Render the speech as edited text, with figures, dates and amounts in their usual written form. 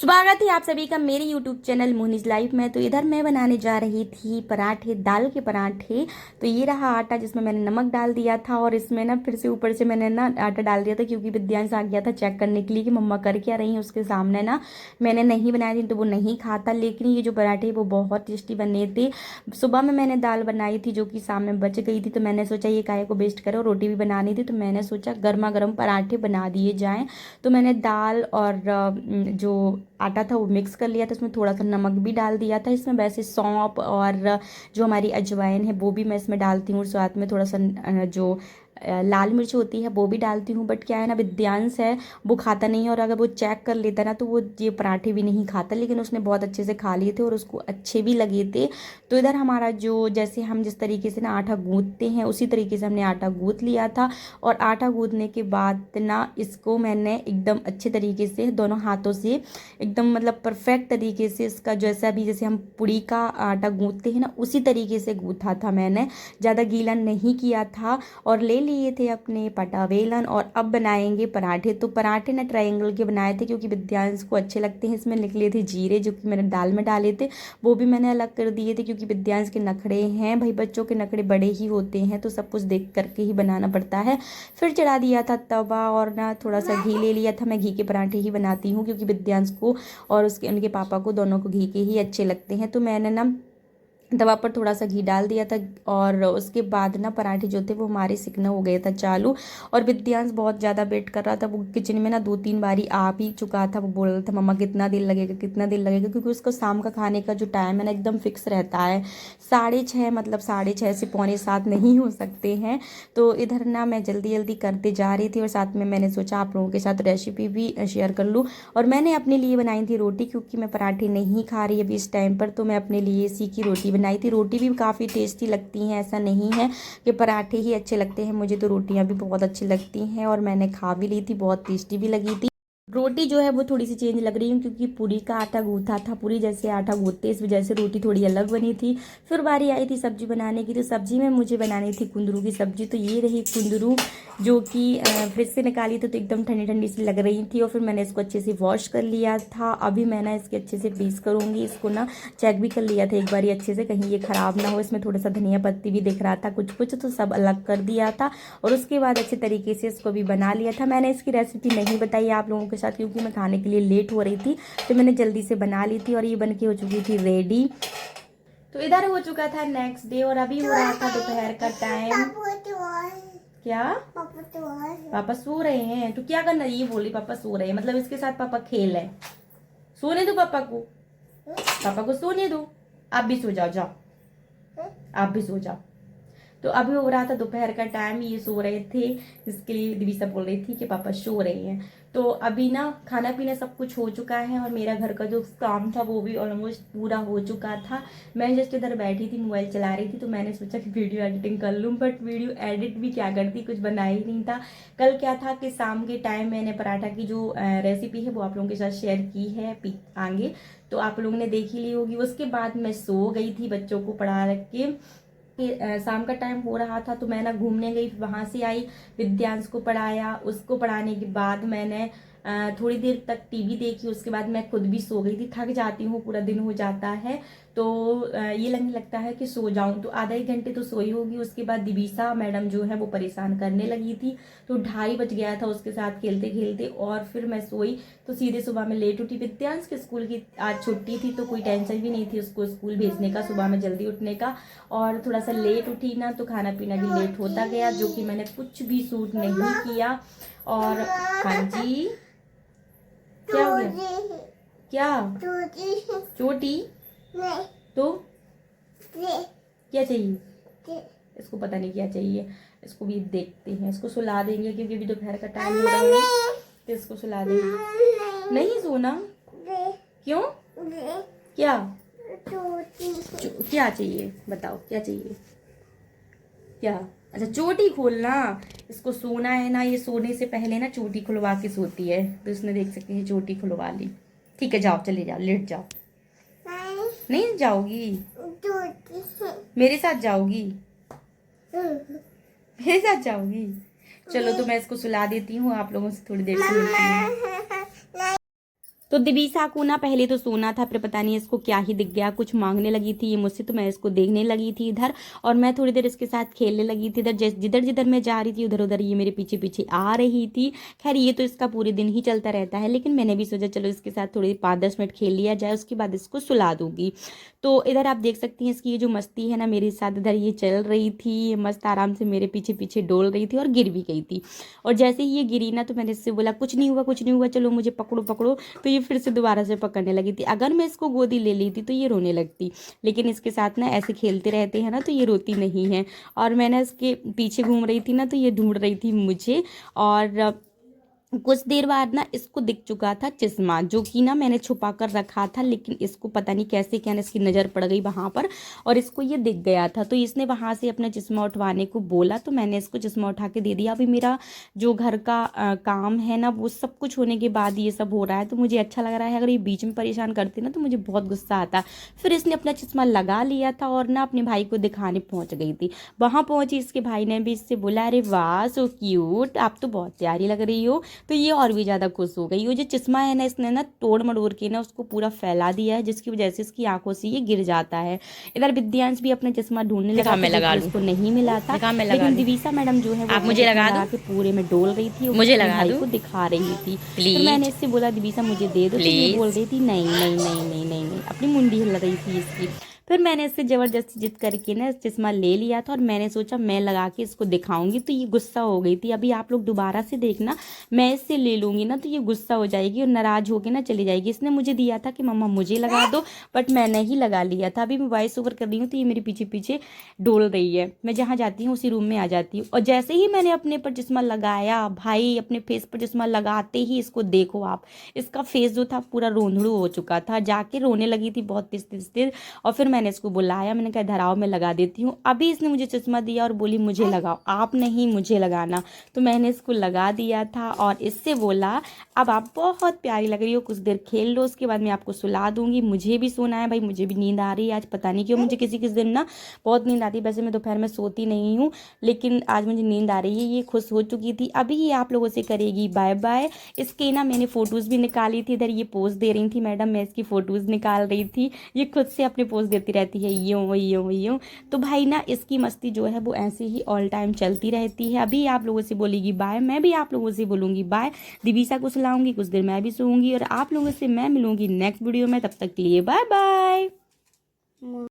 स्वागत है आप सभी का मेरे YouTube चैनल मोहनीज लाइफ में। तो इधर मैं बनाने जा रही थी पराठे, दाल के पराठे। तो ये रहा आटा जिसमें मैंने नमक डाल दिया था और इसमें ना फिर से ऊपर से मैंने ना आटा डाल दिया था क्योंकि विद्यांश आ गया था चेक करने के लिए कि मम्मा कर क्या रही हैं उसके सामने ना। मैंने नहीं बनाई थी तो वो नहीं खाता, लेकिन ये जो पराठे वो बहुत टेस्टी बने थे। सुबह में मैंने दाल बनाई थी जो कि शाम में बच गई थी, तो मैंने सोचा ये काहे को वेस्ट करो, रोटी भी बनानी थी तो मैंने सोचा गर्मा गर्म पराठे बना दिए जाएँ। तो मैंने दाल और जो आटा था वो मिक्स कर लिया था, उसमें थोड़ा सा नमक भी डाल दिया था। इसमें वैसे सौंफ और जो हमारी अजवाइन है वो भी मैं इसमें डालती हूँ और साथ में थोड़ा सा जो लाल मिर्च होती है वो भी डालती हूँ। बट क्या है ना, विद्यांश है वो खाता नहीं है और अगर वो चेक कर लेता ना तो वो ये पराठे भी नहीं खाता, लेकिन उसने बहुत अच्छे से खा लिए थे और उसको अच्छे भी लगे थे। तो इधर हमारा जो जैसे हम जिस तरीके से ना आटा गूँथते हैं उसी तरीके से हमने आटा गूँथ लिया था। और आटा गूँथने के बाद ना इसको मैंने एकदम अच्छे तरीके से दोनों हाथों से एकदम मतलब परफेक्ट तरीके से इसका जैसा भी जैसे हम पूड़ी का आटा गूँथते हैं ना उसी तरीके से गूँथा था मैंने, ज़्यादा गीला नहीं किया था। और ले लिए थे अपने पटावेलन और अब बनाएंगे पराठे। तो पराठे ना ट्रायंगल के बनाए थे क्योंकि विद्यांश को अच्छे लगते हैं। इसमें निकले थे जीरे जो कि मैंने दाल में डाले थे, वो भी मैंने अलग कर दिए थे क्योंकि विद्यांश के नखड़े हैं भाई, बच्चों के नखड़े बड़े ही होते हैं तो सब कुछ देख करके ही बनाना पड़ता है। फिर चढ़ा दिया था तवा और ना थोड़ा सा घी ले लिया था। मैं घी के पराठे ही बनाती हूँ क्योंकि विद्यांश को और उसके उनके पापा को दोनों को घी के ही अच्छे लगते हैं। तो मैंने ना तवा पर थोड़ा सा घी डाल दिया था और उसके बाद ना पराठे जो थे वो हमारे सिकना हो गया था चालू। और विद्यांश बहुत ज़्यादा वेट कर रहा था, वो किचन में ना 2-3 बारी आ भी चुका था। वो बोल रहा था मम्मा कितना देर लगेगा कितना देर लगेगा, क्योंकि उसको शाम का खाने का जो टाइम है ना एकदम फिक्स रहता है 6:30, मतलब 6:30 से 6:45 नहीं हो सकते हैं। तो इधर ना मैं जल्दी जल्दी करते जा रही थी और साथ में मैंने सोचा आप लोगों के साथ रेसिपी भी शेयर कर लूँ। और मैंने अपने लिए बनाई थी रोटी क्योंकि मैं पराठे नहीं खा रही अभी इस टाइम पर, तो मैं अपने लिए इसी की रोटी बनाई थी। रोटी भी काफ़ी टेस्टी लगती हैं, ऐसा नहीं है कि पराठे ही अच्छे लगते हैं, मुझे तो रोटियां भी बहुत अच्छी लगती हैं और मैंने खा भी ली थी, बहुत टेस्टी भी लगी थी। रोटी जो है वो थोड़ी सी चेंज लग रही है क्योंकि पूरी का आटा गूंथा था, पूरी जैसे आटा गूंथते इस वजह से रोटी थोड़ी अलग बनी थी। फिर बारी आई थी सब्जी बनाने की, तो सब्जी में मुझे बनानी थी कुंदरू की सब्जी। तो ये रही कुंदरू जो कि फ्रिज से निकाली थी तो एकदम ठंडी ठंडी सी लग रही थी और फिर मैंने इसको अच्छे से वॉश कर लिया था। अभी मैं ना इसके अच्छे से पीस करूँगी, इसको ना चेक भी कर लिया था एक बार अच्छे से कहीं ये ख़राब ना हो। इसमें थोड़ा सा धनिया पत्ती भी दिख रहा था कुछ कुछ, तो सब अलग कर दिया था और उसके बाद अच्छे तरीके से इसको भी बना लिया था। मैंने इसकी रेसिपी नहीं बताई आप लोगों के साथ क्योंकि मैं खाने के लिए लेट हो रही थी, तो मैंने जल्दी से बना ली थी और ये बन के हो चुकी थी रेडी। तो इधर हो चुका था नेक्स्ट डे और अभी हो रहा था दोपहर का टाइम। क्या पापा सो रहे हैं? तो क्या करना, ये बोली पापा सो रहे हैं मतलब इसके साथ पापा खेल है। सोने दो पापा को, पापा को सोने दो। आप भी सो जाओ, जाओ आप भी सो जाओ। तो अभी हो रहा था दोपहर का टाइम, ये सो रहे थे, जिसके लिए दिविसा बोल रही थी कि पापा सो रहे हैं। तो अभी ना खाना पीना सब कुछ हो चुका है और मेरा घर का जो काम था वो भी ऑलमोस्ट पूरा हो चुका था। मैं जस्ट इधर बैठी थी, मोबाइल चला रही थी, तो मैंने सोचा कि वीडियो एडिटिंग कर लूँ, बट वीडियो एडिट भी क्या करती, कुछ बना ही नहीं था। कल क्या था कि शाम के टाइम मैंने पराठा की जो रेसिपी है वो आप लोगों के साथ शेयर की है आगे, तो आप लोगों ने देख ही ली होगी। उसके बाद मैं सो गई थी बच्चों को पढ़ा रख के कि शाम का टाइम हो रहा था, तो मैं ना घूमने गई, वहां से आई, विद्यांश को पढ़ाया, उसको पढ़ाने के बाद मैंने थोड़ी देर तक टीवी देखी, उसके बाद मैं खुद भी सो गई थी। थक जाती हूँ, पूरा दिन हो जाता है तो ये लगने लगता है कि सो जाऊं, तो आधा एक घंटे तो सोई होगी। उसके बाद दिविसा मैडम जो है वो परेशान करने लगी थी, तो 2:30 बज गया था उसके साथ खेलते खेलते और फिर मैं सोई। तो सीधे सुबह में लेट उठी। विद्यांश के स्कूल की आज छुट्टी थी तो कोई टेंशन भी नहीं थी उसको स्कूल भेजने का, सुबह में जल्दी उठने का। और थोड़ा सा लेट उठी ना तो खाना पीना भी लेट होता गया, जो कि मैंने कुछ भी सूट नहीं किया। और हाँ जी, क्या हो गया? क्या चोटी? तो क्या चाहिए इसको, पता नहीं क्या चाहिए इसको, भी देखते हैं, इसको सुला देंगे क्योंकि अभी दोपहर का टाइम हो रहा है, तो इसको सुला देंगे। नहीं सोना? क्यों? क्या क्या चाहिए बताओ, क्या चाहिए? क्या? अच्छा चोटी खोलना, इसको सोना है ना, ये सोने से पहले ना चोटी खुलवा के सोती है, तो इसने देख सकते हैं चोटी खुलवा ली। ठीक है जाओ, चले जाओ, लेट जाओ। नहीं जाओगी? मेरे साथ जाओगी? मेरे साथ जाओगी? चलो तो मैं इसको सुला देती हूँ, आप लोगों से थोड़ी देर से मिलती हूँ। तो दिवीसा को ना पहले तो सोना था, फिर पता नहीं इसको क्या ही दिख गया, कुछ मांगने लगी थी ये मुझसे, तो मैं इसको देखने लगी थी इधर, और मैं थोड़ी देर इसके साथ खेलने लगी थी इधर। जिधर जिधर मैं जा रही थी उधर उधर ये मेरे पीछे पीछे आ रही थी। खैर ये तो इसका पूरे दिन ही चलता रहता है, लेकिन मैंने भी सोचा चलो इसके साथ थोड़ी 5-10 मिनट खेल लिया जाए, उसके बाद इसको सुला दूंगी। तो इधर आप देख सकती हैं इसकी ये जो मस्ती है ना मेरे साथ, इधर ये चल रही थी, ये मस्त आराम से मेरे पीछे पीछे डोल रही थी और गिर भी गई थी। और जैसे ही ये गिरी ना तो मैंने इससे बोला कुछ नहीं हुआ, कुछ नहीं हुआ, चलो मुझे पकड़ो पकड़ो। तो ये फिर से दोबारा से पकड़ने लगी थी। अगर मैं इसको गोदी ले ली थी तो ये रोने लगती, लेकिन इसके साथ ना ऐसे खेलते रहते हैं ना तो ये रोती नहीं है। और मैंने इसके पीछे घूम रही थी ना तो ये ढूंढ रही थी मुझे। और कुछ देर बाद ना इसको दिख चुका था चश्मा, जो कि ना मैंने छुपा कर रखा था, लेकिन इसको पता नहीं कैसे क्या इसकी नज़र पड़ गई वहाँ पर और इसको ये दिख गया था। तो इसने वहाँ से अपना चश्मा उठवाने को बोला, तो मैंने इसको चश्मा उठा के दे दिया। अभी मेरा जो घर का काम है ना वो सब कुछ होने के बाद ये सब हो रहा है, तो मुझे अच्छा लग रहा है। अगर ये बीच में परेशान करती ना तो मुझे बहुत गुस्सा आता। फिर इसने अपना चश्मा लगा लिया था और ना अपने भाई को दिखाने पहुँच गई थी। वहाँ पहुँची, इसके भाई ने भी इससे बोला अरे वाह सो क्यूट, आप तो बहुत प्यारी लग रही हो। तो ये और भी ज़्यादा खुश हो गई। वो जो चश्मा है ना इसने ना तोड़ मड़ोड़ के ना उसको पूरा फैला दिया है, जिसकी वजह से इसकी आंखों से ये गिर जाता है। इधर विद्यांश भी अपना चश्मा ढूंढने लगा, इसको नहीं मिला था, लेकिन दिवीसा मैडम जो है वो मुझे लगा के पूरे में डोल रही थी, मुझे लगा को दिखा रही थी। तो मैंने इससे बोला दिवीसा मुझे दे दो, तो ये बोल रही थी नहीं नहीं नहीं नहीं नहीं नहीं, अपनी मुंडी हिल रही थी इसकी। फिर मैंने इससे ज़बरदस्ती जिद करके ना चश्मा ले लिया था और मैंने सोचा मैं लगा के इसको दिखाऊंगी, तो ये गुस्सा हो गई थी। अभी आप लोग दोबारा से देखना, मैं इससे ले लूँगी ना तो ये गुस्सा हो जाएगी और नाराज़ होकर ना चली जाएगी। इसने मुझे दिया था कि मम्मा मुझे लगा दो, बट मैंने ही लगा लिया था। अभी मैं वॉइस ओवर कर रही हूँ तो ये मेरे पीछे पीछे डोल रही है। मैं जहाँ जाती हूँ उसी रूम में आ जाती हूँ। और जैसे ही मैंने अपने पर चश्मा लगाया, भाई अपने फेस पर चश्मा लगाते ही इसको देखो आप, इसका फेस जो था पूरा रोंधड़ू हो चुका था, जाके रोने लगी थी बहुत तेज तेज तेज। और फिर मैंने इसको बुलाया, मैंने कहा धराओ मैं लगा देती हूँ। अभी इसने मुझे चश्मा दिया और बोली मुझे लगाओ, आप नहीं मुझे लगाना। तो मैंने इसको लगा दिया था और इससे बोला अब आप बहुत प्यारी लग रही हो, कुछ देर खेल लो, उसके बाद मैं आपको सुला दूंगी। मुझे भी सोना है भाई, मुझे भी नींद आ रही है। आज पता नहीं क्यों मुझे किसी किसी दिन ना बहुत नींद आती है। वैसे मैं दोपहर में सोती नहीं हूँ, लेकिन आज मुझे नींद आ रही है। ये खुश हो चुकी थी। अभी ये आप लोगों से करेगी बाय बाय। इसके ना मैंने फ़ोटोज़ भी निकाली थी। इधर ये पोज दे रही थी मैडम, मैं इसकी फ़ोटोज़ निकाल रही थी। ये खुद से अपने पोज देती रहती है यूँ यूँ यूँ। तो भाई ना इसकी मस्ती जो है वो ऐसे ही ऑल टाइम चलती रहती है। अभी आप लोगों से बोलेगी बाय, मैं भी आप लोगों से बोलूँगी बाय। दिवीसा को सुलाऊंगी, कुछ देर मैं भी सोऊंगी और आप लोगों से मैं मिलूंगी नेक्स्ट वीडियो में। तब तक के लिए बाय बाय।